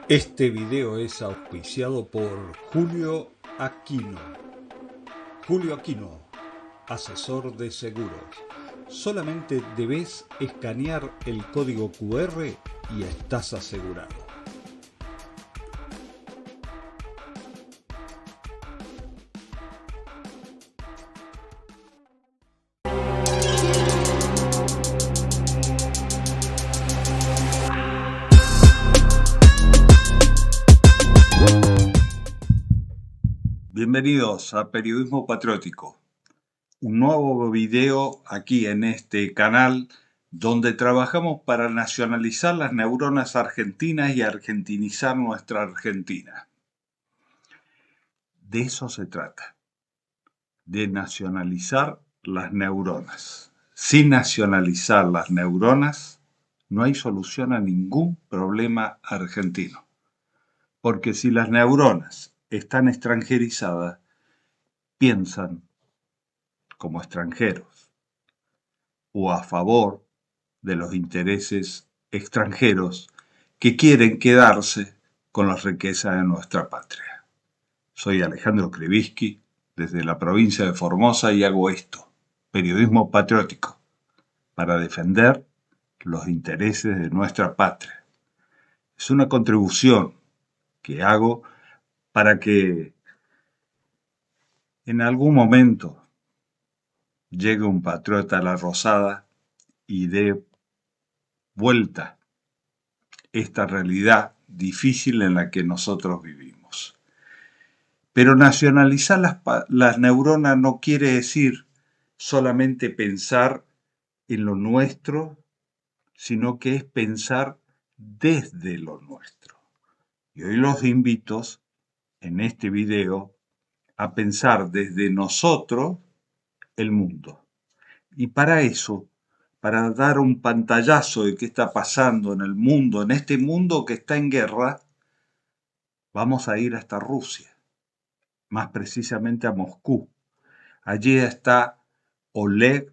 Este video es auspiciado por Julio Aquino. Julio Aquino, asesor de seguros. Solamente debes escanear el código QR y estás asegurado. Bienvenidos a Periodismo Patriótico, un nuevo video aquí en este canal donde trabajamos para nacionalizar las neuronas argentinas y argentinizar nuestra Argentina. De eso se trata, de nacionalizar las neuronas. Sin nacionalizar las neuronas no hay solución a ningún problema argentino. Porque si las neuronas están extranjerizadas, piensan como extranjeros o a favor de los intereses extranjeros que quieren quedarse con la riqueza de nuestra patria. Soy Alejandro Krevisky, desde la provincia de Formosa, y hago esto, periodismo patriótico, para defender los intereses de nuestra patria. Es una contribución que hago para que en algún momento llegue un patriota a la Rosada y dé vuelta esta realidad difícil en la que nosotros vivimos. Pero nacionalizar las neuronas no quiere decir solamente pensar en lo nuestro, sino que es pensar desde lo nuestro. Y hoy los invito en este video a pensar desde nosotros el mundo. Y para eso, para dar un pantallazo de qué está pasando en el mundo, en este mundo que está en guerra, vamos a ir hasta Rusia, más precisamente a Moscú. Allí está Oleg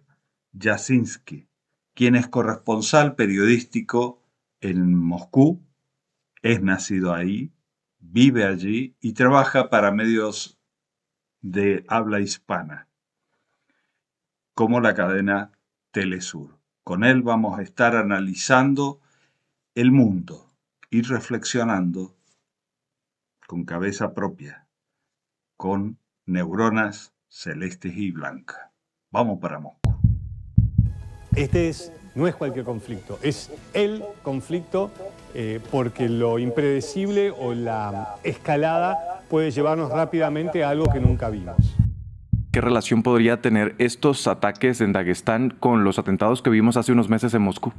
Yasinski, quien es corresponsal periodístico en Moscú, es nacido ahí, vive allí y trabaja para medios de habla hispana, como la cadena Telesur. Con él vamos a estar analizando el mundo y reflexionando con cabeza propia, con neuronas celestes y blancas. Vamos para Moscú. No es cualquier conflicto, es el conflicto porque lo impredecible o la escalada puede llevarnos rápidamente a algo que nunca vimos. ¿Qué relación podría tener estos ataques en Daguestán con los atentados que vimos hace unos meses en Moscú?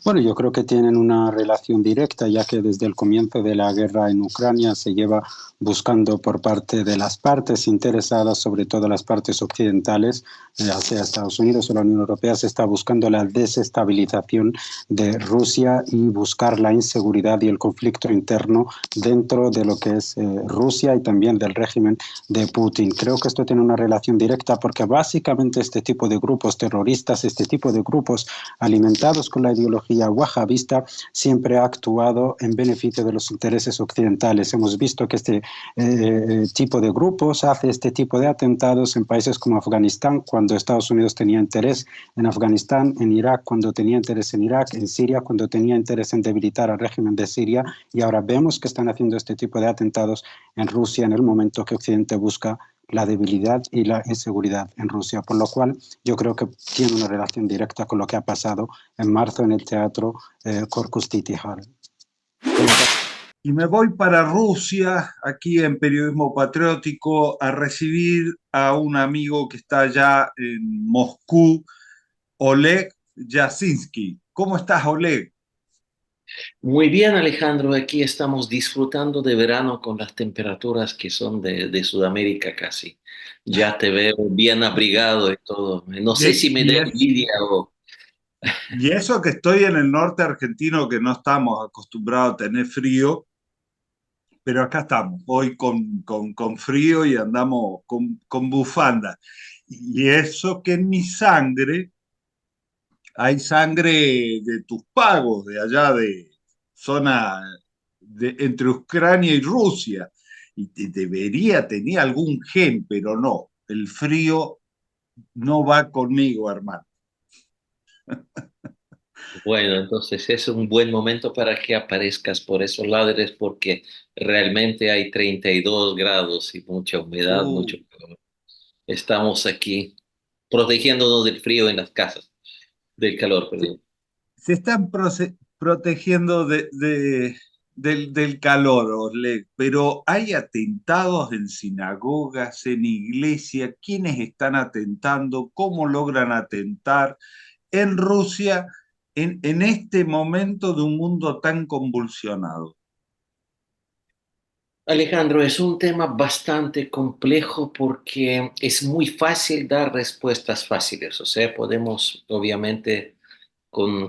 Bueno, yo creo que tienen una relación directa, ya que desde el comienzo de la guerra en Ucrania se lleva buscando por parte de las partes interesadas, sobre todo las partes occidentales, ya sea Estados Unidos o la Unión Europea, se está buscando la desestabilización de Rusia y buscar la inseguridad y el conflicto interno dentro de lo que es Rusia y también del régimen de Putin. Creo que esto tiene una relación directa porque básicamente este tipo de grupos terroristas, este tipo de grupos alimentados con la ideología wahhabista, siempre ha actuado en beneficio de los intereses occidentales. Hemos visto que este tipo de grupos hace este tipo de atentados en países como Afganistán, cuando Estados Unidos tenía interés en Afganistán, en Irak, cuando tenía interés en Irak, en Siria, cuando tenía interés en debilitar al régimen de Siria, y ahora vemos que están haciendo este tipo de atentados en Rusia en el momento que Occidente busca la debilidad y la inseguridad en Rusia, por lo cual yo creo que tiene una relación directa con lo que ha pasado en marzo en el teatro Corpus City Hall. Y me voy para Rusia, aquí en Periodismo Patriótico, a recibir a un amigo que está allá en Moscú, Oleg Yasinski. ¿Cómo estás, Oleg? Muy bien, Alejandro. Aquí estamos disfrutando de verano con las temperaturas que son de Sudamérica casi. Ya te veo bien abrigado y todo. No sé si me da envidia o... Y eso que estoy en el norte argentino, que no estamos acostumbrados a tener frío, pero acá estamos, hoy con frío y andamos con bufanda. Y eso que en mi sangre hay sangre de tus pagos, de allá de zona entre Ucrania y Rusia. Y debería tener algún gen, pero no. El frío no va conmigo, hermano. Bueno, entonces es un buen momento para que aparezcas por esos lados porque realmente hay 32 grados y mucha humedad, Uh, mucho calor. Estamos aquí protegiéndonos del frío en las casas, del calor, se, perdón. se están protegiendo del calor, Oleg, pero hay atentados en sinagogas, en iglesia. ¿Quiénes están atentando? ¿Cómo logran atentar? En Rusia, en este momento de un mundo tan convulsionado. Alejandro, es un tema bastante complejo porque es muy fácil dar respuestas fáciles. O sea, podemos, obviamente,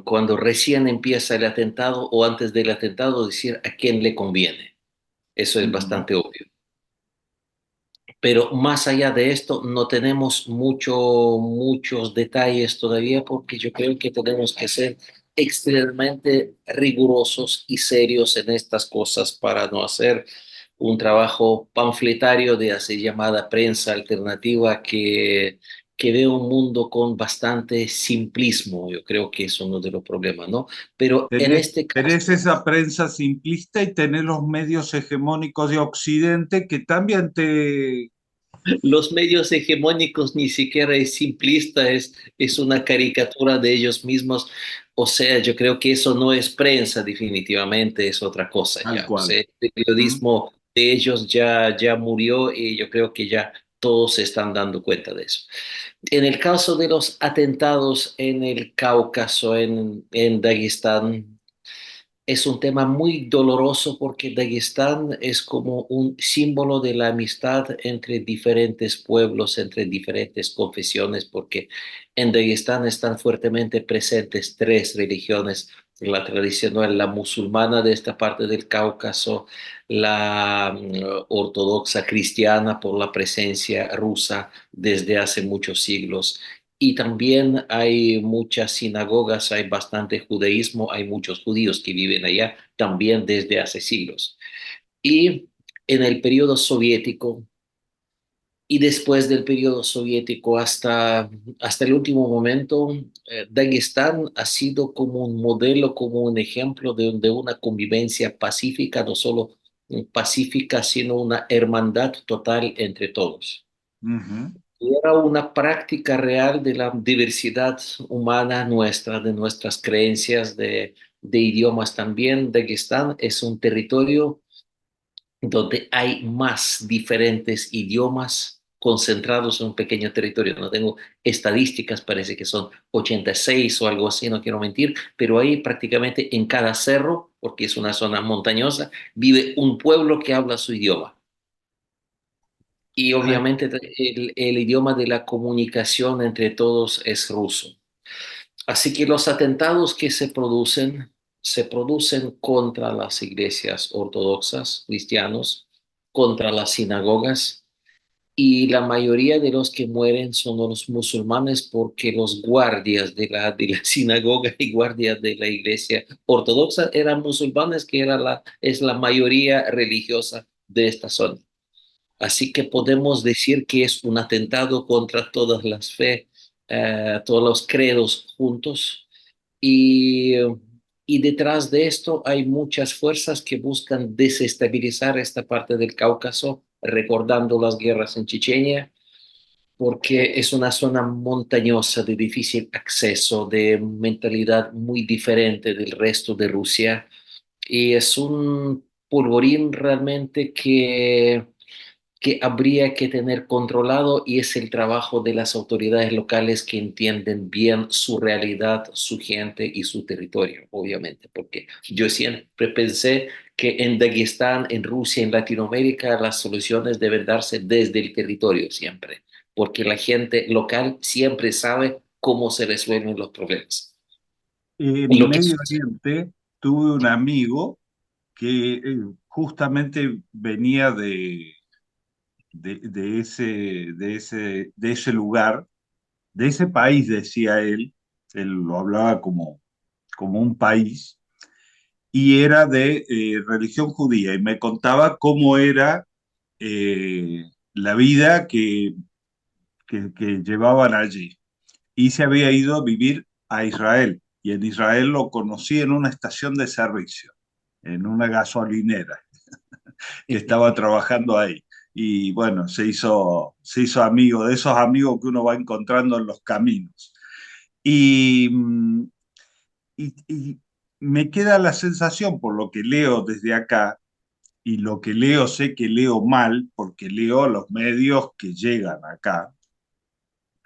cuando recién empieza el atentado o antes del atentado, decir a quién le conviene. Eso es Ujú. bastante obvio. Pero más allá de esto, no tenemos muchos detalles todavía porque yo creo que tenemos que ser extremadamente rigurosos y serios en estas cosas para no hacer un trabajo panfletario de así llamada prensa alternativa que ve un mundo con bastante simplismo. Yo creo que es uno de los problemas, ¿no? Pero en este Tenés caso, esa prensa simplista y tenés los medios hegemónicos de Occidente que también te... los medios hegemónicos ni siquiera es simplista, es una caricatura de ellos mismos. O sea, yo creo que eso no es prensa, definitivamente es otra cosa Tal ya. O cual. sea, el ¿Mm? periodismo de ellos ya murió y yo creo que ya todos se están dando cuenta de eso. En el caso de los atentados en el Cáucaso, en Dagestán, es un tema muy doloroso porque Dagestán es como un símbolo de la amistad entre diferentes pueblos, entre diferentes confesiones, porque en Dagestán están fuertemente presentes tres religiones, la tradicional, la musulmana de esta parte del Cáucaso, la ortodoxa cristiana por la presencia rusa desde hace muchos siglos y también hay muchas sinagogas, hay bastante judaísmo, hay muchos judíos que viven allá también desde hace siglos. Y en el periodo soviético y después del periodo soviético hasta el último momento, Dagestán ha sido como un modelo, como un ejemplo de una convivencia pacífica, no solo pacífica, sino una hermandad total entre todos. Ujú. Era una práctica real de la diversidad humana nuestra, de nuestras creencias, de idiomas también. Dagestán es un territorio donde hay más diferentes idiomas concentrados en un pequeño territorio. No tengo estadísticas, parece que son 86 o algo así, no quiero mentir, pero ahí prácticamente en cada cerro, porque es una zona montañosa, vive un pueblo que habla su idioma. Y Ay, obviamente el idioma de la comunicación entre todos es ruso. Así que los atentados que se producen contra las iglesias ortodoxas, cristianos, contra las sinagogas, y la mayoría de los que mueren son los musulmanes porque los guardias de la sinagoga y guardias de la iglesia ortodoxa eran musulmanes, que es la mayoría religiosa de esta zona. Así que podemos decir que es un atentado contra todas las fe, todos los credos juntos. Y, y detrás de esto hay muchas fuerzas que buscan desestabilizar esta parte del Cáucaso, recordando las guerras en Chechenia, porque es una zona montañosa de difícil acceso, de mentalidad muy diferente del resto de Rusia. Y es un polvorín realmente que habría que tener controlado y es el trabajo de las autoridades locales que entienden bien su realidad, su gente y su territorio, obviamente, porque yo siempre pensé que en Dagestán, en Rusia, en Latinoamérica, las soluciones deben darse desde el territorio siempre, porque la gente local siempre sabe cómo se resuelven los problemas. en Lo que Medio Oriente tuve un amigo que justamente venía de ese lugar, de ese país, decía él lo hablaba como un país, y era de religión judía y me contaba cómo era la vida que llevaban allí. Y se había ido a vivir a Israel y en Israel lo conocí en una estación de servicio, en una gasolinera que estaba trabajando ahí. Y bueno, se hizo amigo de esos amigos que uno va encontrando en los caminos. Y, y me queda la sensación, por lo que leo desde acá, y lo que leo sé que leo mal, porque leo los medios que llegan acá.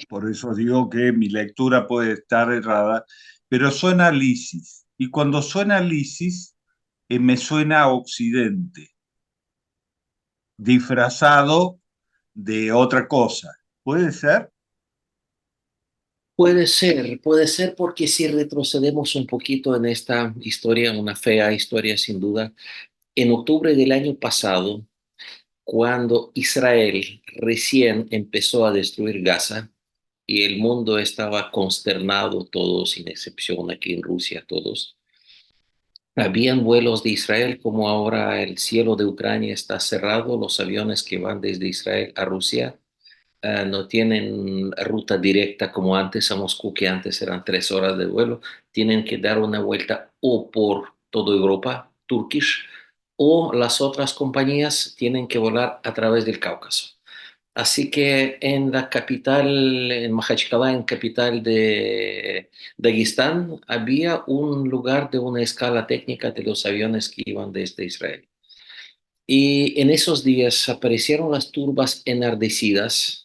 Por eso digo que mi lectura puede estar errada, pero suena a Lisis. Y cuando suena a Lisis, me suena a Occidente, disfrazado de otra cosa. ¿Puede ser? Puede ser porque si retrocedemos un poquito en esta historia, una fea historia sin duda, en octubre del año pasado, cuando Israel recién empezó a destruir Gaza y el mundo estaba consternado, todos sin excepción, aquí en Rusia, todos. Habían vuelos de Israel, como ahora el cielo de Ucrania está cerrado, los aviones que van desde Israel a Rusia no tienen ruta directa como antes a Moscú, que antes eran 3 horas de vuelo, tienen que dar una vuelta o por toda Europa, Turkish, o las otras compañías tienen que volar a través del Cáucaso. Así que en la capital, en Makhachkala, en capital de Dagestán, había un lugar de una escala técnica de los aviones que iban desde Israel. Y en esos días aparecieron las turbas enardecidas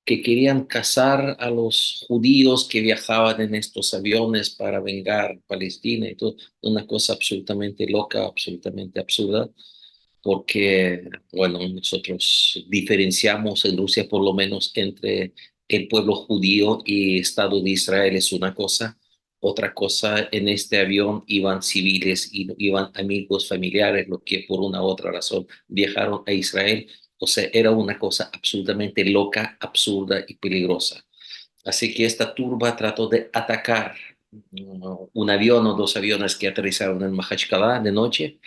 que querían cazar a los judíos que viajaban en estos aviones para vengar Palestina y todo, una cosa absolutamente loca, absolutamente absurda, porque, bueno, nosotros diferenciamos en Rusia por lo menos entre el pueblo judío y Estado de Israel es una cosa. Otra cosa, en este avión iban civiles y iban amigos familiares, los que por una u otra razón viajaron a Israel. O sea, era una cosa absolutamente loca, absurda y peligrosa. Así que esta turba trató de atacar un avión o dos aviones que aterrizaron en Makhachkala de noche.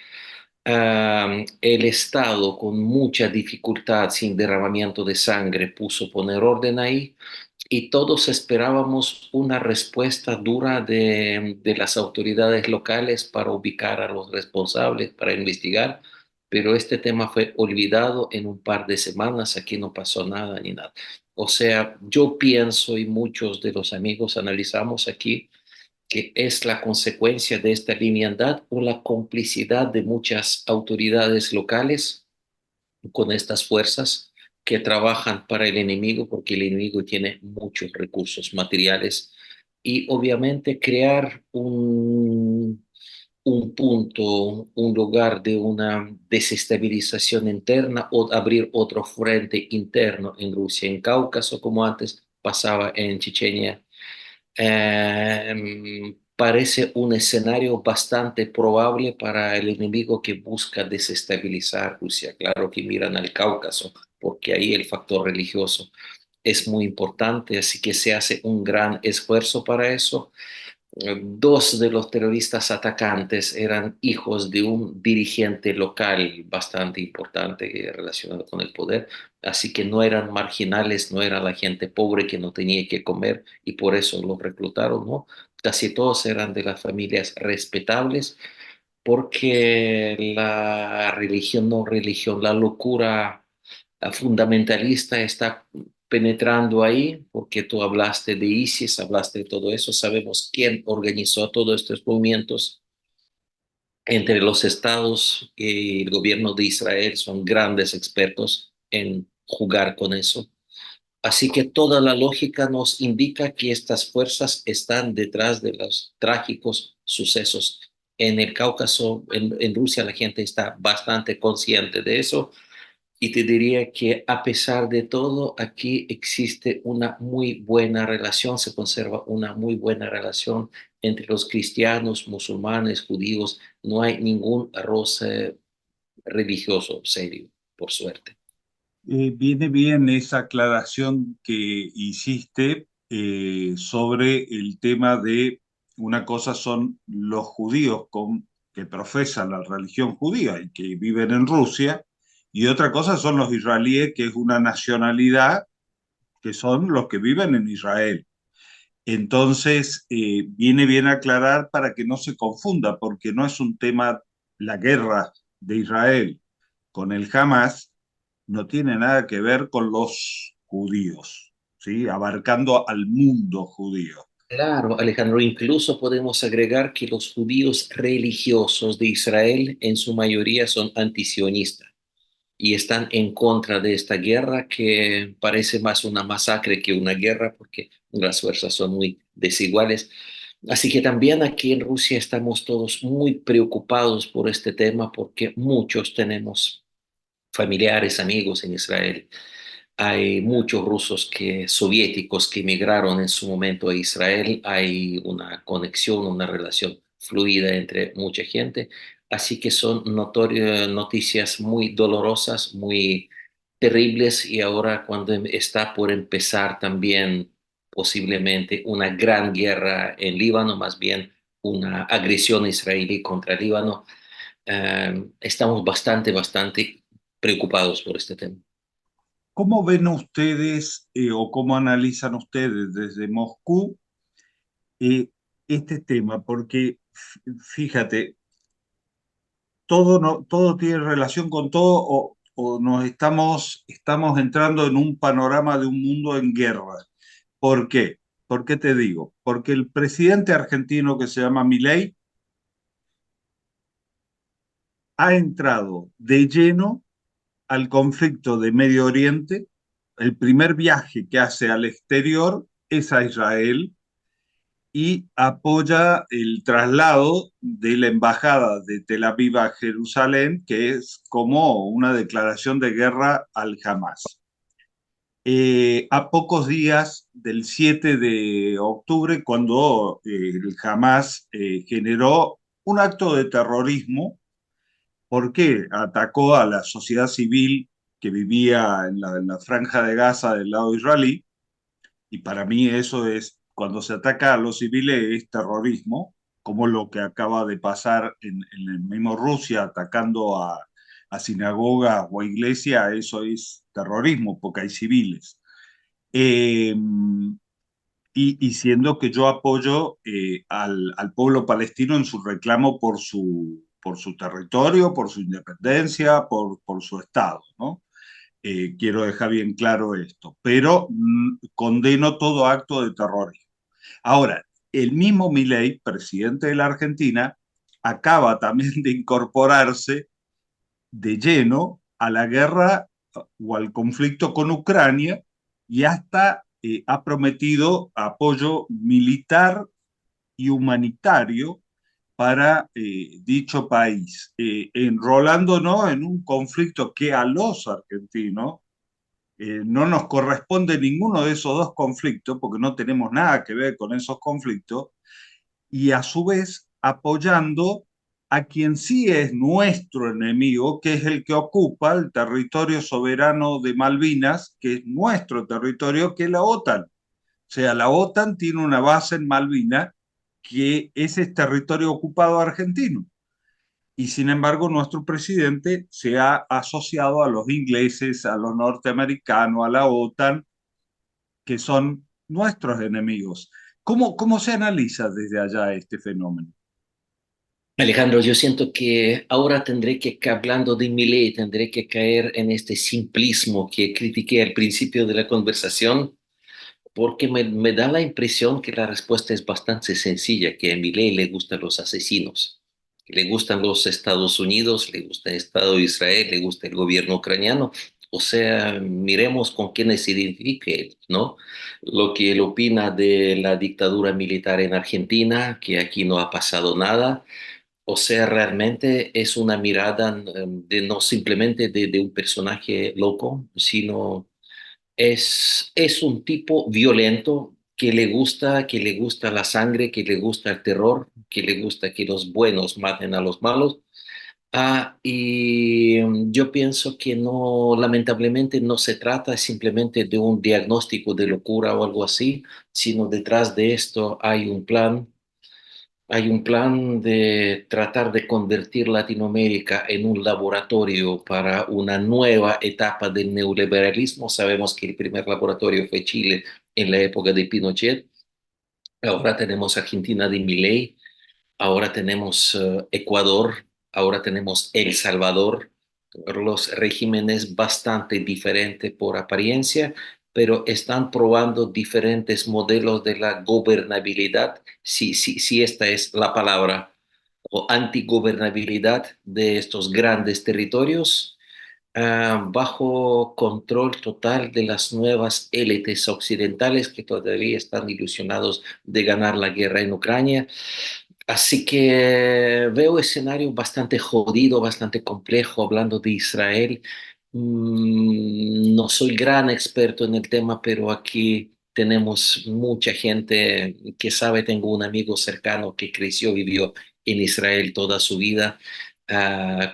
El Estado, con mucha dificultad, sin derramamiento de sangre, puso poner orden ahí y todos esperábamos una respuesta dura de las autoridades locales para ubicar a los responsables, para investigar, pero este tema fue olvidado en un par de semanas, aquí no pasó nada ni nada. O sea, yo pienso y muchos de los amigos analizamos aquí que es la consecuencia de esta liviandad o la complicidad de muchas autoridades locales con estas fuerzas que trabajan para el enemigo, porque el enemigo tiene muchos recursos materiales y obviamente crear un punto, un lugar de una desestabilización interna o abrir otro frente interno en Rusia, en Cáucaso, como antes pasaba en Chechenia. Parece un escenario bastante probable para el enemigo que busca desestabilizar Rusia. Claro que miran al Cáucaso, porque ahí el factor religioso es muy importante, así que se hace un gran esfuerzo para eso. Dos de los terroristas atacantes eran hijos de un dirigente local bastante importante relacionado con el poder, así que no eran marginales, no era la gente pobre que no tenía que comer y por eso los reclutaron, ¿no? Casi todos eran de las familias respetables porque la religión, no religión, la locura fundamentalista está penetrando ahí, porque tú hablaste de ISIS, hablaste de todo eso, sabemos quién organizó todos estos movimientos entre los estados y el gobierno de Israel, son grandes expertos en jugar con eso. Así que toda la lógica nos indica que estas fuerzas están detrás de los trágicos sucesos. En el Cáucaso, en Rusia, la gente está bastante consciente de eso y te diría que a pesar de todo, aquí existe una muy buena relación, se conserva una muy buena relación entre los cristianos, musulmanes, judíos. No hay ningún roce religioso serio, por suerte. Viene bien esa aclaración que hiciste sobre el tema de una cosa son los judíos que profesan la religión judía y que viven en Rusia, y otra cosa son los israelíes, que es una nacionalidad, que son los que viven en Israel. Entonces, viene bien aclarar para que no se confunda, porque no es un tema, la guerra de Israel con el Hamas no tiene nada que ver con los judíos, ¿sí? Abarcando al mundo judío. Claro, Alejandro, incluso podemos agregar que los judíos religiosos de Israel en su mayoría son antisionistas y están en contra de esta guerra que parece más una masacre que una guerra porque las fuerzas son muy desiguales. Así que también aquí en Rusia estamos todos muy preocupados por este tema porque muchos tenemos familiares, amigos en Israel. Hay muchos rusos soviéticos que emigraron en su momento a Israel. Hay una conexión, una relación fluida entre mucha gente. Así que son noticias muy dolorosas, muy terribles. Y ahora cuando está por empezar también posiblemente una gran guerra en Líbano, más bien una agresión israelí contra Líbano, estamos bastante preocupados por este tema. ¿Cómo ven ustedes o cómo analizan ustedes desde Moscú este tema? Porque fíjate, todo, no, todo tiene relación con todo o nos estamos entrando en un panorama de un mundo en guerra. ¿Por qué? ¿Por qué te digo? Porque el presidente argentino que se llama Milei ha entrado de lleno al conflicto de Medio Oriente. El primer viaje que hace al exterior es a Israel y apoya el traslado de la embajada de Tel Aviv a Jerusalén, que es como una declaración de guerra al Hamas. A pocos días del 7 de octubre, cuando el Hamas generó un acto de terrorismo, porque atacó a la sociedad civil que vivía en la franja de Gaza del lado israelí, y para mí eso es, cuando se ataca a los civiles es terrorismo, como lo que acaba de pasar en el mismo Rusia atacando a sinagogas o a iglesias, eso es terrorismo porque hay civiles. Eh, y siendo que yo apoyo al pueblo palestino en su reclamo por su territorio, por su independencia, por su Estado, ¿no? Quiero dejar bien claro esto, pero condeno todo acto de terrorismo. Ahora, el mismo Milei, presidente de la Argentina, acaba también de incorporarse de lleno a la guerra o al conflicto con Ucrania y hasta ha prometido apoyo militar y humanitario para dicho país, enrolándonos en un conflicto que a los argentinos no nos corresponde ninguno de esos dos conflictos, porque no tenemos nada que ver con esos conflictos, y a su vez apoyando a quien sí es nuestro enemigo, que es el que ocupa el territorio soberano de Malvinas, que es nuestro territorio, que es la OTAN. O sea, la OTAN tiene una base en Malvinas, que ese es territorio ocupado argentino. Y sin embargo, nuestro presidente se ha asociado a los ingleses, a los norteamericanos, a la OTAN, que son nuestros enemigos. ¿Cómo se analiza desde allá este fenómeno? Alejandro, yo siento que ahora hablando de Milei, tendré que caer en este simplismo que critiqué al principio de la conversación, porque me da la impresión que la respuesta es bastante sencilla, que a Milei le gustan los asesinos, que le gustan los Estados Unidos, le gusta el Estado de Israel, le gusta el gobierno ucraniano. O sea, miremos con quiénes se identifica él, ¿no? Lo que él opina de la dictadura militar en Argentina, que aquí no ha pasado nada. O sea, realmente es una mirada de no simplemente de un personaje loco, sino es un tipo violento que le gusta la sangre, que le gusta el terror, que le gusta que los buenos maten a los malos. Y yo pienso que no, lamentablemente no se trata simplemente de un diagnóstico de locura o algo así, sino detrás de esto hay un plan Hay un plan de tratar de convertir Latinoamérica en un laboratorio para una nueva etapa del neoliberalismo. Sabemos que el primer laboratorio fue Chile en la época de Pinochet. Ahora tenemos Argentina de Milei. Ahora tenemos Ecuador. Ahora tenemos El Salvador. Los regímenes bastante diferentes por apariencia, pero están probando diferentes modelos de la gobernabilidad, si esta es la palabra, o antigobernabilidad de estos grandes territorios, bajo control total de las nuevas élites occidentales que todavía están ilusionados de ganar la guerra en Ucrania. Así que veo escenario bastante jodido, bastante complejo hablando de Israel. No soy gran experto en el tema, pero aquí tenemos mucha gente que sabe. Tengo un amigo cercano que creció, vivió en Israel toda su vida.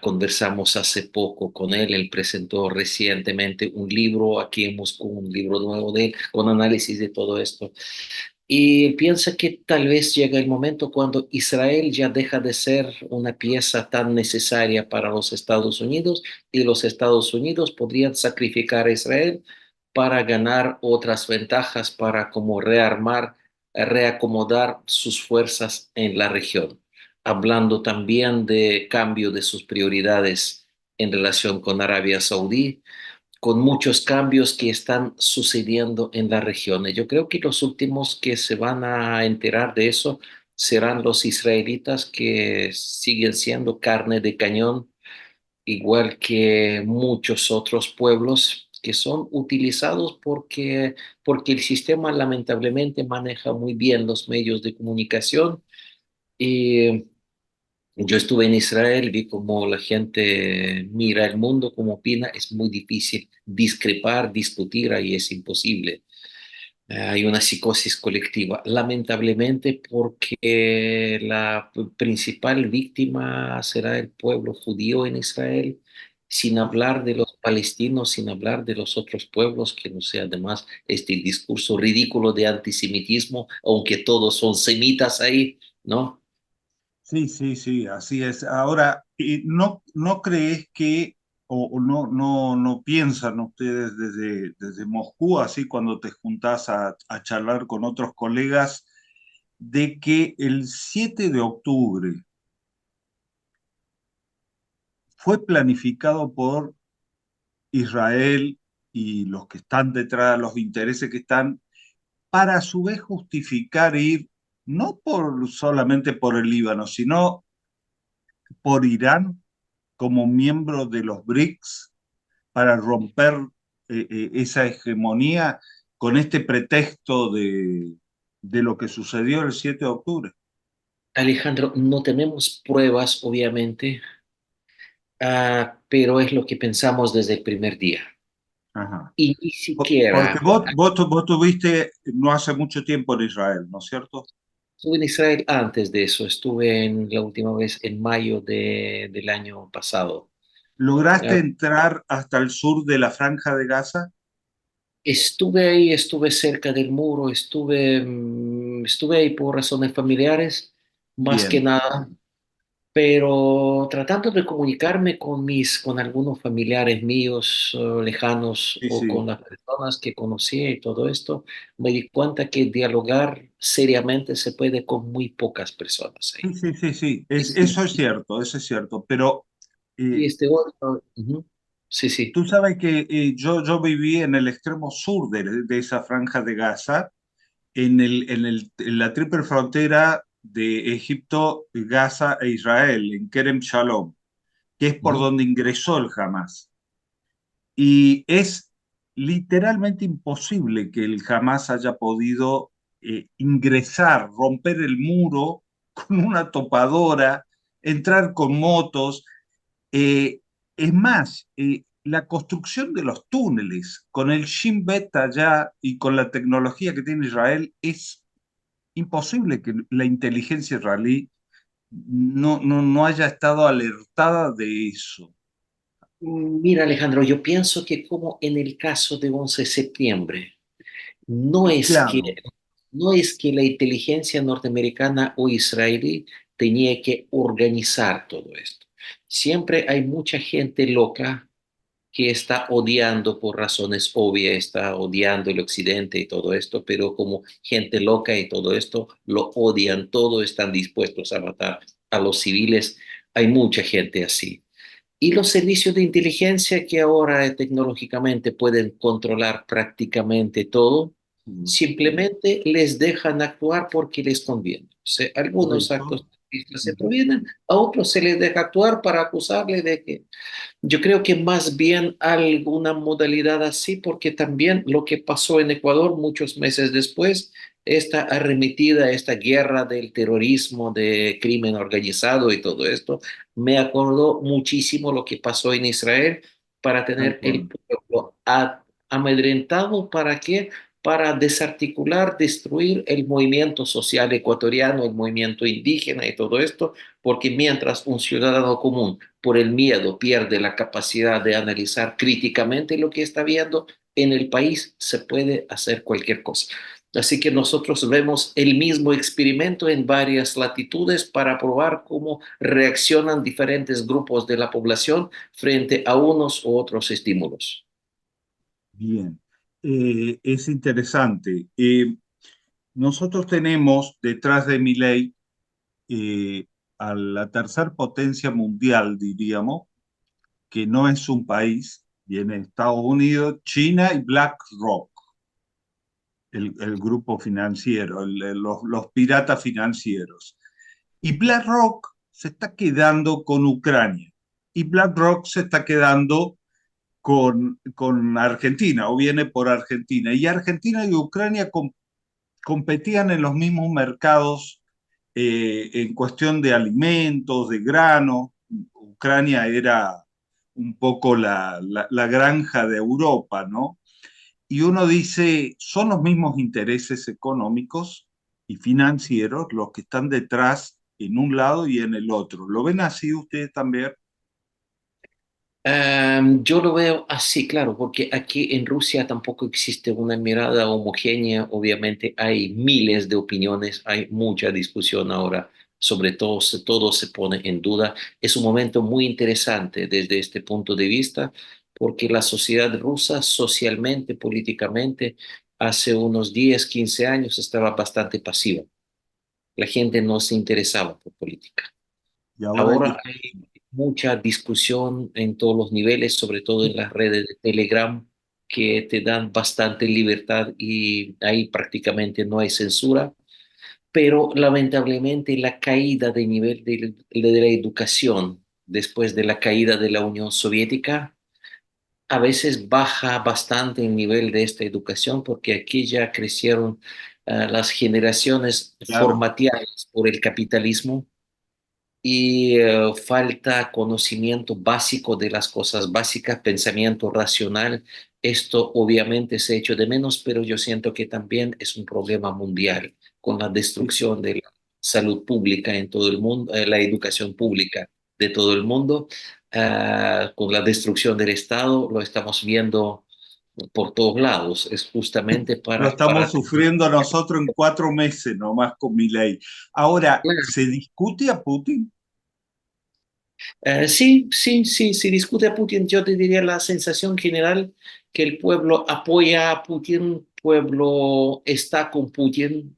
Conversamos hace poco con él. Él presentó recientemente un libro aquí en Moscú, un libro nuevo de él, con análisis de todo esto. Y piensa que tal vez llega el momento cuando Israel ya deja de ser una pieza tan necesaria para los Estados Unidos y los Estados Unidos podrían sacrificar a Israel para ganar otras ventajas, para como rearmar, reacomodar sus fuerzas en la región. Hablando también de cambio de sus prioridades en relación con Arabia Saudí, con muchos cambios que están sucediendo en las regiones. Yo creo que los últimos que se van a enterar de eso serán los israelitas, que siguen siendo carne de cañón, igual que muchos otros pueblos que son utilizados porque el sistema lamentablemente maneja muy bien los medios de comunicación. Y yo estuve en Israel, vi cómo la gente mira el mundo, cómo opina. Es muy difícil discrepar, discutir, ahí es imposible. Hay una psicosis colectiva, lamentablemente, porque la principal víctima será el pueblo judío en Israel, sin hablar de los palestinos, sin hablar de los otros pueblos, que no sé, además, este discurso ridículo de antisemitismo, aunque todos son semitas ahí, ¿no? Sí, sí, sí, así es. Ahora, ¿no crees que, o no piensan ustedes desde Moscú, así cuando te juntás a charlar con otros colegas, de que el 7 de octubre fue planificado por Israel y los que están detrás, los intereses que están, para a su vez justificar ir no solamente por el Líbano, sino por Irán como miembro de los BRICS para romper esa hegemonía con este pretexto de lo que sucedió el 7 de octubre? Alejandro, no tenemos pruebas, obviamente, pero es lo que pensamos desde el primer día. Ajá. Y ni Porque siquiera vos tuviste no hace mucho tiempo en Israel, ¿no es cierto? estuve en Israel antes de eso. Estuve la última vez en mayo del año pasado. ¿Lograste Ah, entrar hasta el sur de la Franja de Gaza? Estuve ahí, estuve cerca del muro, estuve ahí por razones familiares, más que Bien, nada, pero tratando de comunicarme con algunos familiares míos lejanos, sí, o con sí. las personas que conocí y todo esto, me di cuenta que dialogar seriamente se puede con muy pocas personas ahí. Sí, sí, sí, sí. Es Eso es difícil. cierto, eso es cierto. Pero Y eh, este otro, ujú. Sí, sí. tú sabes que yo viví en el extremo sur de esa franja de Gaza, en la triple frontera de Egipto, Gaza e Israel, en Kerem Shalom, que es por Ujú. donde ingresó el Hamas. Y es literalmente imposible que el Hamas haya podido ingresar, romper el muro con una topadora, entrar con motos. Eh, es más, la construcción de los túneles con el Shin Bet allá y con la tecnología que tiene Israel es imposible que la inteligencia israelí no haya estado alertada de eso. Mira, Alejandro, yo pienso que como en el caso de 11 de septiembre, no es que Claro, no es que la inteligencia norteamericana o israelí tenía que organizar todo esto. Siempre hay mucha gente loca que está odiando por razones obvias, está odiando el occidente y todo esto, pero como gente loca y todo esto, lo odian todo, están dispuestos a matar a los civiles. Hay mucha gente así. Y los servicios de inteligencia que ahora tecnológicamente pueden controlar prácticamente todo, simplemente les dejan actuar porque les conviene. O sea, algunos Correcto. actos terroristas se Ujú. provienen, a otros se les deja actuar para acusarle de que yo creo que más bien alguna modalidad así, porque también lo que pasó en Ecuador muchos meses después, esta arremetida, esta guerra del terrorismo, de crimen organizado y todo esto, me acordó muchísimo lo que pasó en Israel para Tal tener el cual. pueblo amedrentado. ¿Para qué? Para desarticular, destruir el movimiento social ecuatoriano, el movimiento indígena y todo esto, porque mientras un ciudadano común por el miedo pierde la capacidad de analizar críticamente lo que está viendo, en el país se puede hacer cualquier cosa. Así que nosotros vemos el mismo experimento en varias latitudes para probar cómo reaccionan diferentes grupos de la población frente a unos u otros estímulos. Bien. Es interesante. Nosotros tenemos detrás de Milei a la tercer potencia mundial, diríamos, que no es un país, viene Estados Unidos, China y BlackRock, el grupo financiero, los piratas financieros. Y BlackRock se está quedando con Ucrania y BlackRock se está quedando con Argentina o viene por Argentina. Y Argentina y Ucrania competían en los mismos mercados en cuestión de alimentos, de grano. Ucrania era un poco la granja de Europa, ¿no? Y uno dice, son los mismos intereses económicos y financieros los que están detrás en un lado y en el otro. ¿Lo ven así ustedes también? Yo lo veo así, claro, porque aquí en Rusia tampoco existe una mirada homogénea. Obviamente hay miles de opiniones, hay mucha discusión ahora, sobre todo, todo se pone en duda. Es un momento muy interesante desde este punto de vista, porque la sociedad rusa socialmente, políticamente, hace unos 10, 15 años estaba bastante pasiva. La gente no se interesaba por política. Y ahora hay Ahora hay discusión. mucha discusión en todos los niveles, sobre todo en las redes de Telegram, que te dan bastante libertad y ahí prácticamente no hay censura, pero lamentablemente la caída de nivel de la educación después de la caída de la Unión Soviética a veces baja bastante el nivel de esta educación porque aquí ya crecieron las generaciones Claro. formateadas por el capitalismo y falta conocimiento básico de las cosas básicas, pensamiento racional. Esto obviamente se ha hecho de menos, pero yo siento que también es un problema mundial con la destrucción de la salud pública en todo el mundo, la educación pública de todo el mundo, con la destrucción del Estado, lo estamos viendo por todos lados. Es justamente Lo para estamos sufriendo nosotros en 4 meses nomás con mi ley. Ahora, ¿se discute a Putin? Sí, sí, sí, si discute a Putin, yo te diría la sensación general que el pueblo apoya a Putin, pueblo está con Putin.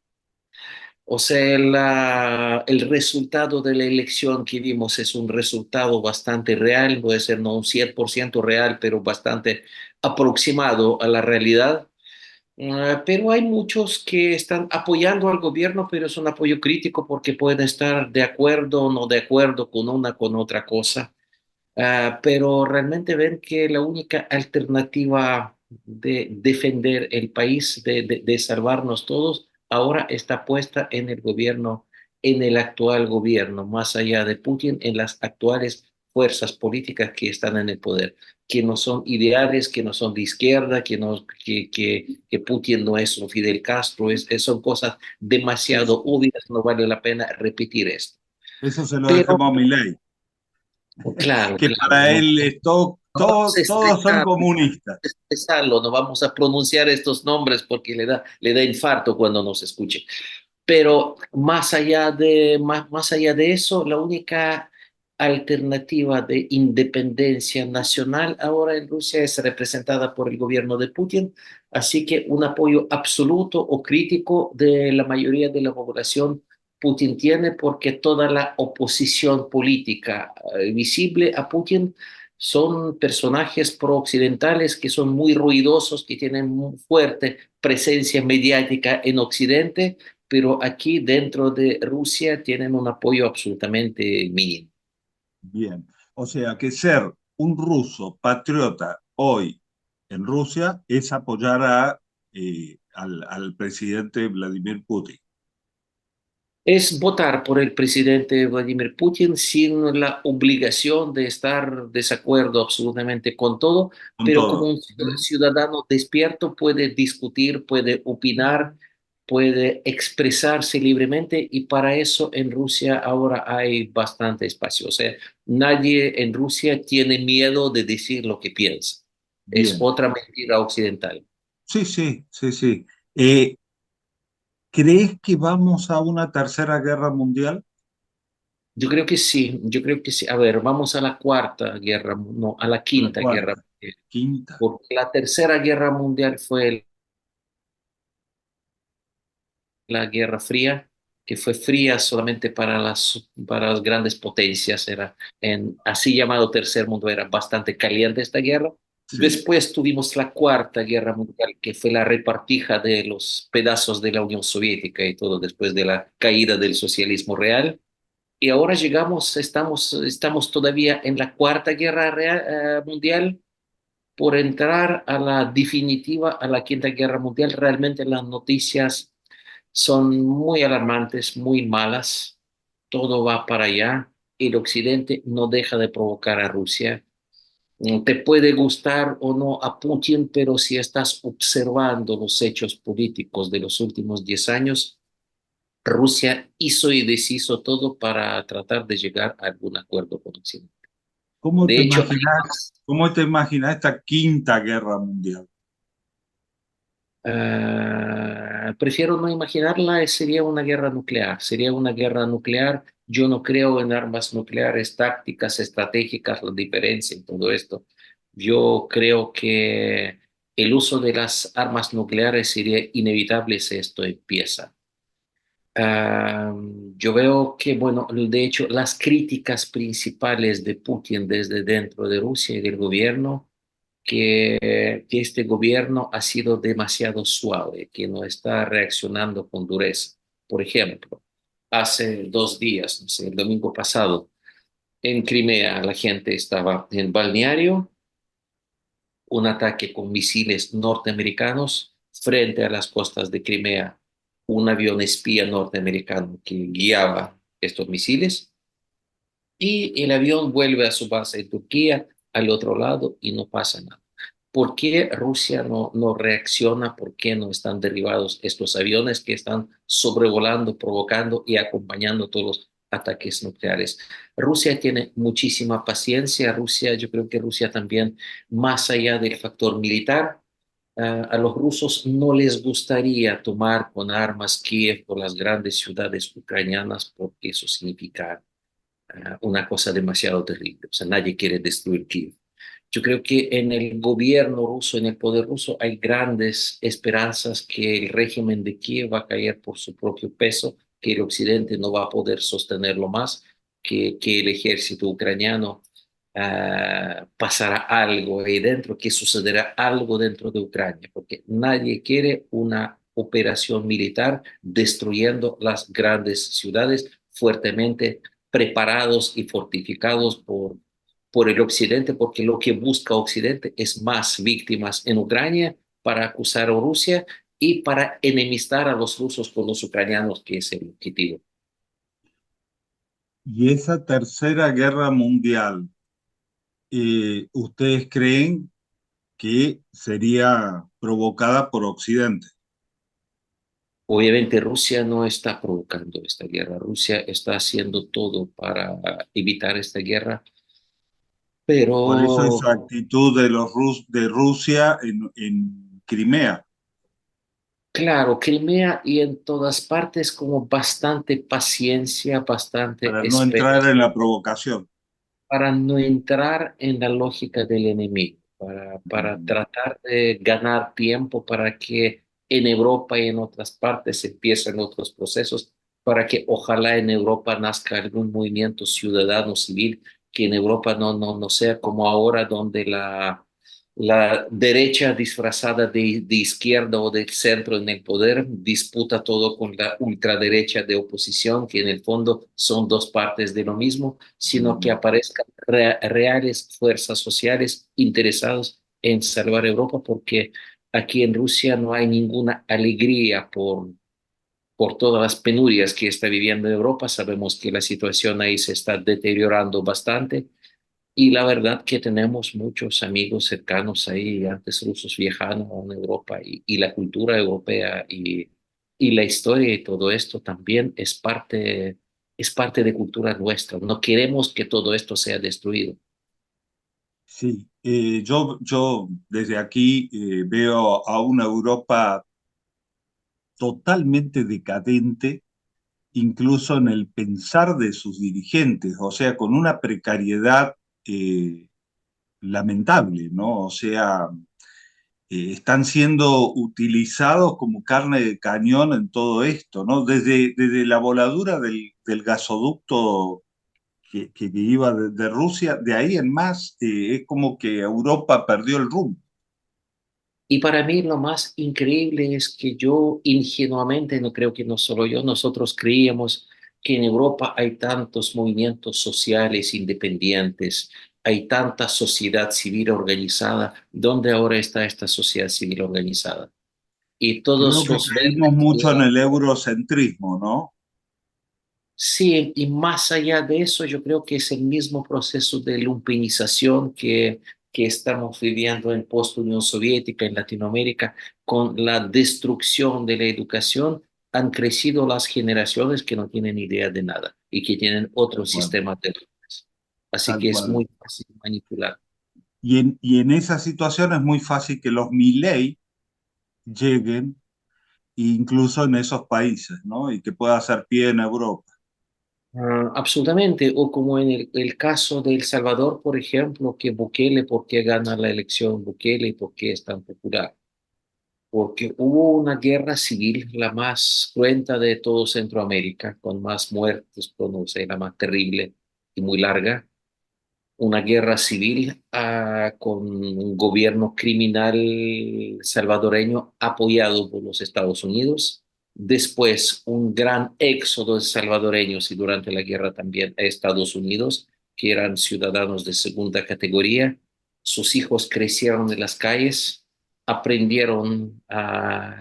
O sea, el resultado de la elección que vimos es un resultado bastante real, puede ser no un 100% real, pero bastante aproximado a la realidad. Pero hay muchos que están apoyando al gobierno, pero es un apoyo crítico porque pueden estar de acuerdo o no de acuerdo con una con otra cosa. Pero realmente ven que la única alternativa de defender el país, de salvarnos todos, ahora está puesta en el gobierno, en el actual gobierno, más allá de Putin, en las actuales fuerzas políticas que están en el poder, que no son ideales, que no son de izquierda, que Putin no es un Fidel Castro, son cosas Sí, demasiado sí. obvias, no vale la pena repetir esto. Eso se lo Pero, dejemos a Milei, claro, que claro, para no. él es todo, vamos a todos son estresar, comunistas. estresarlo, no vamos a pronunciar estos nombres porque le da infarto cuando nos escuche. Pero más allá de eso, la única alternativa de independencia nacional ahora en Rusia es representada por el gobierno de Putin, así que un apoyo absoluto o crítico de la mayoría de la población Putin tiene porque toda la oposición política visible a Putin son personajes pro-occidentales que son muy ruidosos, que tienen muy fuerte presencia mediática en Occidente, pero aquí dentro de Rusia tienen un apoyo absolutamente mínimo. Bien. O sea que ser un ruso patriota hoy en Rusia es apoyar al presidente Vladimir Putin. Es votar por el presidente Vladimir Putin sin la obligación de estar desacuerdo absolutamente con todo, Con pero como todo. un ciudadano despierto puede discutir, puede opinar, puede expresarse libremente y para eso en Rusia ahora hay bastante espacio. O sea, nadie en Rusia tiene miedo de decir lo que piensa. Es Bien. otra mentira occidental. Sí, sí, sí, sí. ¿Crees que vamos a una tercera guerra mundial? Yo creo que sí, yo creo que sí. A ver, vamos a la cuarta guerra, no, a la A la quinta guerra cuarta, mundial. quinta. Porque la tercera guerra mundial fue la Guerra Fría, que fue fría solamente para las grandes potencias. Era en así llamado tercer mundo, era bastante caliente esta guerra. Sí, Después tuvimos la cuarta guerra mundial, que fue la repartija de los pedazos de la Unión Soviética y todo después de la caída del socialismo real. Y ahora estamos todavía en la cuarta mundial por entrar a la definitiva, a la quinta guerra mundial. Realmente las noticias son muy alarmantes, muy malas. Todo va para allá. El Occidente no deja de provocar a Rusia. Te puede gustar o no a Putin, pero si estás observando los hechos políticos de los últimos 10 años, Rusia hizo y deshizo todo para tratar de llegar a algún acuerdo con Occidente. ¿cómo De te hecho, imaginas, cómo te imaginas esta quinta guerra mundial? prefiero no imaginarla, sería una guerra nuclear. Sería una guerra nuclear. Yo no creo en armas nucleares tácticas, estratégicas, la diferencia en todo esto. Yo creo que el uso de las armas nucleares sería inevitable si esto empieza. Yo veo que, bueno, de hecho, las críticas principales de Putin desde dentro de Rusia y del gobierno, que este gobierno ha sido demasiado suave, que no está reaccionando con dureza. Por ejemplo, hace 2 días, no sé, el domingo pasado, en Crimea, la gente estaba en balneario, un ataque con misiles norteamericanos frente a las costas de Crimea, un avión espía norteamericano que guiaba estos misiles y el avión vuelve a su base en Turquía, al otro lado, y no pasa nada. ¿Por qué Rusia no reacciona? ¿Por qué no están derribados estos aviones que están sobrevolando, provocando y acompañando todos los ataques nucleares? Rusia tiene muchísima paciencia. Yo creo que Rusia también, más allá del factor militar, a los rusos no les gustaría tomar con armas Kiev o las grandes ciudades ucranianas porque eso significa una cosa demasiado terrible. O sea, nadie quiere destruir Kiev. Yo creo que en el gobierno ruso, en el poder ruso, hay grandes esperanzas que el régimen de Kiev va a caer por su propio peso, que el occidente no va a poder sostenerlo más, que el ejército ucraniano pasará algo ahí dentro, que sucederá algo dentro de Ucrania, porque nadie quiere una operación militar destruyendo las grandes ciudades fuertemente preparados y fortificados por el Occidente, porque lo que busca Occidente es más víctimas en Ucrania para acusar a Rusia y para enemistar a los rusos con los ucranianos, que es el objetivo. Y esa tercera guerra mundial, ¿ustedes creen que sería provocada por Occidente? Obviamente Rusia no está provocando esta guerra, Rusia está haciendo todo para evitar esta guerra. Por eso Pero esa actitud de de Rusia en Crimea, claro, Crimea y en todas partes como bastante paciencia, bastante para no espera, entrar en la provocación. para no entrar en la lógica del enemigo, para Ujú. tratar de ganar tiempo para que en Europa y en otras partes empiecen otros procesos, para que ojalá en Europa nazca algún movimiento ciudadano civil, que en Europa no sea como ahora, donde la derecha disfrazada de izquierda o del centro en el poder disputa todo con la ultraderecha de oposición, que en el fondo son dos partes de lo mismo, sino que Mm. aparezcan reales fuerzas sociales interesadas en salvar Europa, porque aquí en Rusia no hay ninguna alegría por todas las penurias que está viviendo Europa. Sabemos que la situación ahí se está deteriorando bastante y la verdad que tenemos muchos amigos cercanos ahí, antes rusos viajando en Europa y la cultura europea y la historia y todo esto también es parte de cultura nuestra. No queremos que todo esto sea destruido. Sí, yo desde aquí veo a una Europa totalmente decadente, incluso en el pensar de sus dirigentes, o sea, con una precariedad eh, lamentable, ¿no? O sea, están siendo utilizados como carne de cañón en todo esto, ¿no? Desde la voladura del gasoducto que iba de Rusia, de ahí en más, es como que Europa perdió el rumbo. Y para mí lo más increíble es que yo ingenuamente, no creo que no solo yo, nosotros creíamos que en Europa hay tantos movimientos sociales independientes, hay tanta sociedad civil organizada. ¿Dónde ahora está esta sociedad civil organizada? Y Creo todos que los caímos verdes, mucho en el eurocentrismo, ¿no? sí, y más allá de eso, yo creo que es el mismo proceso de lumpinización que estamos viviendo en post-Unión Soviética, en Latinoamérica, con la destrucción de la educación, han crecido las generaciones que no tienen idea de nada y que tienen otro Tal cual, sistema de valores. Así tal que es cual. muy fácil manipular. Y en esa situación es muy fácil que los Milei lleguen incluso en esos países, ¿no? Y que pueda hacer pie en Europa. Absolutamente, o como en el caso de El Salvador, por ejemplo, que Bukele, ¿por qué gana la elección Bukele y por qué es tan popular? Porque hubo una guerra civil, la más cruenta de todo Centroamérica, con más muertes, con, no sé, la más terrible y muy larga, una guerra civil con un gobierno criminal salvadoreño apoyado por los Estados Unidos. Después, un gran éxodo de salvadoreños y durante la guerra también a Estados Unidos, que eran ciudadanos de segunda categoría. Sus hijos crecieron en las calles, aprendieron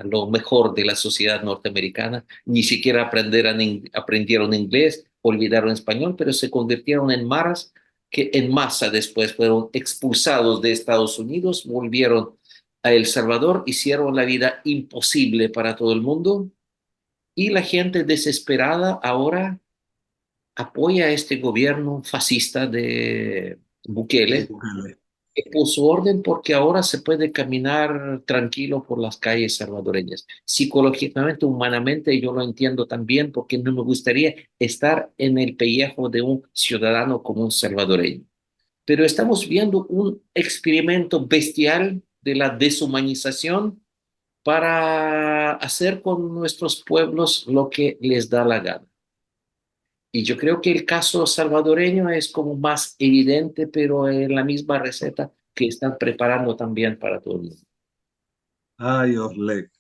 lo mejor de la sociedad norteamericana, ni siquiera aprendieron inglés, olvidaron español, pero se convirtieron en maras que en masa después fueron expulsados de Estados Unidos, volvieron a El Salvador, hicieron la vida imposible para todo el mundo y la gente desesperada ahora apoya a este gobierno fascista de Bukele, Bukele. que puso orden porque ahora se puede caminar tranquilo por las calles salvadoreñas. Psicológicamente, humanamente, yo lo entiendo también porque no me gustaría estar en el pellejo de un ciudadano como un salvadoreño, pero estamos viendo un experimento bestial de la deshumanización para hacer con nuestros pueblos lo que les da la gana. Y yo creo que el caso salvadoreño es como más evidente, pero en la misma receta que están preparando también para todo el mundo. Ay, Oslek.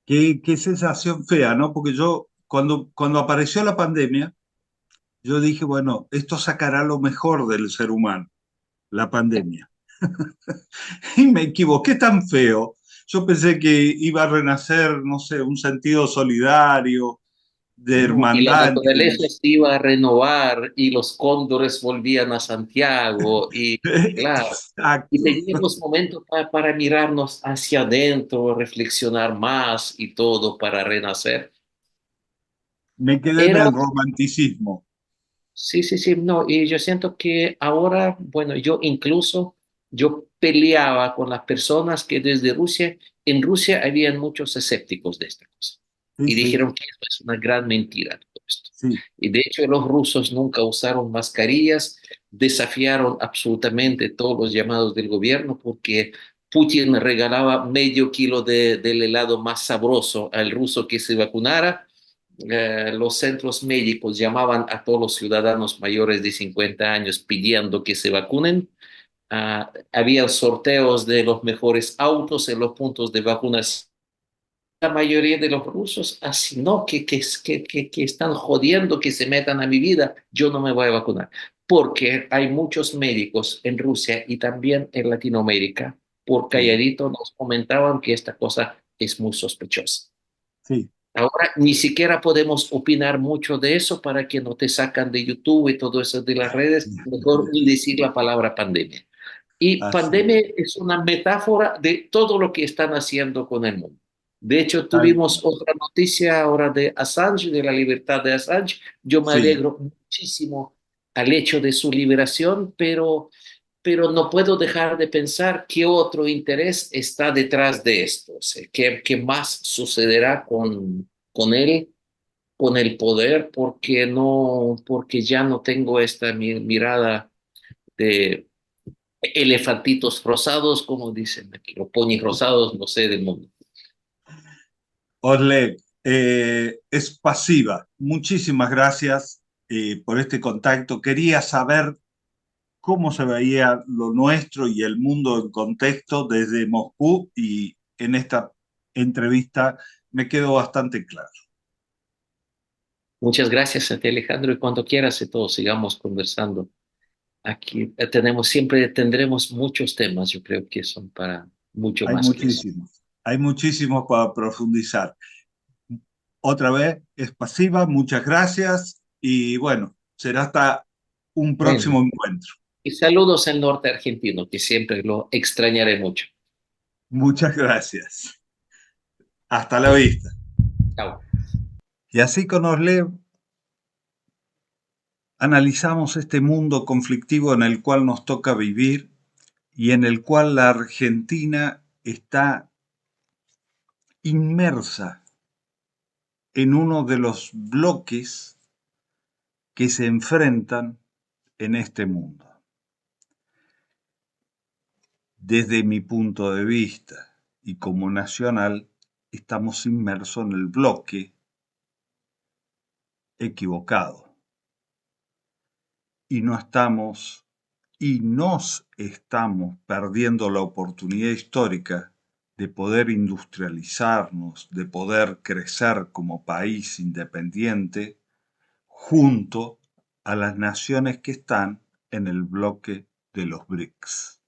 Qué sensación fea, ¿no? Porque yo, cuando apareció la pandemia, yo dije, bueno, esto sacará lo mejor del ser humano, la pandemia. Y me equivoqué tan feo. Yo pensé que iba a renacer, no sé, un sentido solidario, de No, y la hermandad entre naturaleza los... se iba a renovar y los cóndores volvían a Santiago y claro, y Exacto. teníamos momentos para mirarnos hacia adentro, reflexionar más y todo para renacer. Me quedé en Era, el romanticismo. Sí, sí, sí, no, y yo siento que ahora, bueno, yo peleaba con las personas que desde Rusia, en Rusia habían muchos escépticos de esta cosa Sí, y sí, dijeron que esto es una gran mentira todo esto. sí, Y de hecho los rusos nunca usaron mascarillas, desafiaron absolutamente todos los llamados del gobierno porque Putin regalaba medio kilo del helado más sabroso al ruso que se vacunara. Los centros médicos llamaban a todos los ciudadanos mayores de 50 años pidiendo que se vacunen. Había sorteos de los mejores autos en los puntos de vacunación. La mayoría de los rusos, así no, que están jodiendo que se metan a mi vida, yo no me voy a vacunar. Porque hay muchos médicos en Rusia y también en Latinoamérica, por sí, calladito nos comentaban que esta cosa es muy sospechosa. sí, Ahora ni siquiera podemos opinar mucho de eso para que no te sacan de YouTube y todo eso de las redes, mejor ni decir la palabra pandemia. Y así pandemia es. es una metáfora de todo lo que están haciendo con el mundo. De hecho, Tal tuvimos cual. otra noticia ahora de Assange, de la libertad de Assange. Yo me Sí, alegro muchísimo al hecho de su liberación, pero no puedo dejar de pensar qué otro interés está detrás de esto. O sea, qué más sucederá con él, con el poder, porque no, porque ya no tengo esta mirada de elefantitos rosados, como dicen aquí, o ponis rosados, no sé, del mundo. Orle, es pasiva. Muchísimas gracias por este contacto. Quería saber cómo se veía lo nuestro y el mundo en contexto desde Moscú y en esta entrevista me quedó bastante claro. Muchas gracias a ti, Alejandro, y cuando quieras, todos sigamos conversando. Aquí siempre tendremos muchos temas, yo creo que son para mucho más que eso. Hay muchísimos para profundizar. Otra vez, es pasiva, muchas gracias y bueno, será hasta un próximo Bueno, encuentro. y saludos al norte argentino, que siempre lo extrañaré mucho. Muchas gracias. Hasta la vista. Chao. Y así con Orle analizamos este mundo conflictivo en el cual nos toca vivir y en el cual la Argentina está inmersa en uno de los bloques que se enfrentan en este mundo. Desde mi punto de vista y como nacional, estamos inmersos en el bloque equivocado y nos estamos perdiendo la oportunidad histórica de poder industrializarnos, de poder crecer como país independiente junto a las naciones que están en el bloque de los BRICS.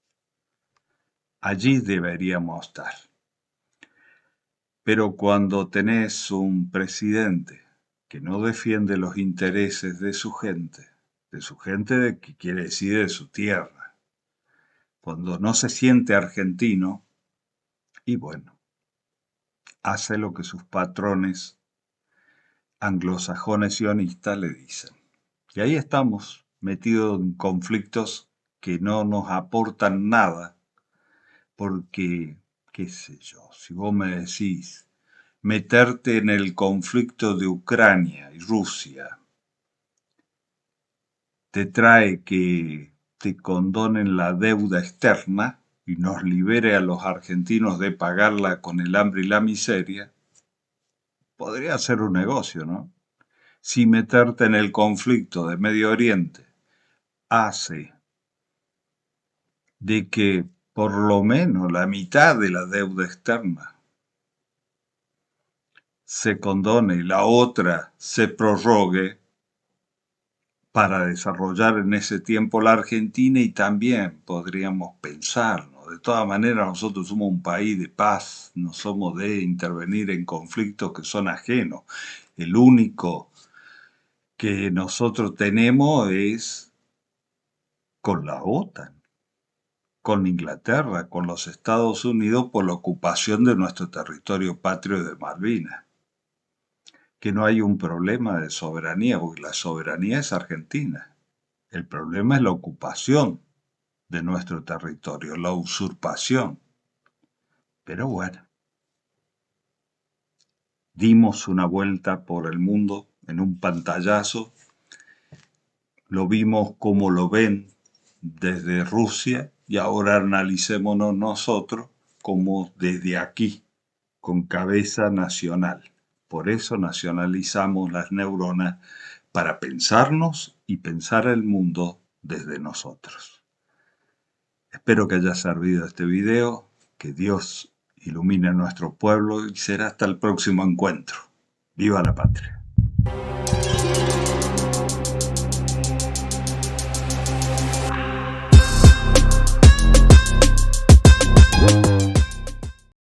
Allí deberíamos estar. Pero cuando tenés un presidente que no defiende los intereses de su gente que quiere decir de su tierra, cuando no se siente argentino, y bueno, hace lo que sus patrones anglosajones sionistas le dicen. Y ahí estamos, metidos en conflictos que no nos aportan nada, porque, qué sé yo, si vos me decís, meterte en el conflicto de Ucrania y Rusia te trae que te condonen la deuda externa y nos libere a los argentinos de pagarla con el hambre y la miseria, podría ser un negocio, ¿no? Si meterte en el conflicto de Medio Oriente hace de que por lo menos la mitad de la deuda externa se condone y la otra se prorrogue para desarrollar en ese tiempo la Argentina y también podríamos pensarnos. De todas maneras, nosotros somos un país de paz, no somos de intervenir en conflictos que son ajenos. El único que nosotros tenemos es con la OTAN, con Inglaterra, con los Estados Unidos por la ocupación de nuestro territorio patrio de Malvinas. que no hay un problema de soberanía, porque la soberanía es argentina. El problema es la ocupación de nuestro territorio, la usurpación. Pero bueno, dimos una vuelta por el mundo en un pantallazo, lo vimos como lo ven desde Rusia y ahora analicémonos nosotros como desde aquí, con cabeza nacional. Por eso nacionalizamos las neuronas para pensarnos y pensar el mundo desde nosotros. Espero que haya servido este video, que Dios ilumine a nuestro pueblo y será hasta el próximo encuentro. ¡Viva la patria!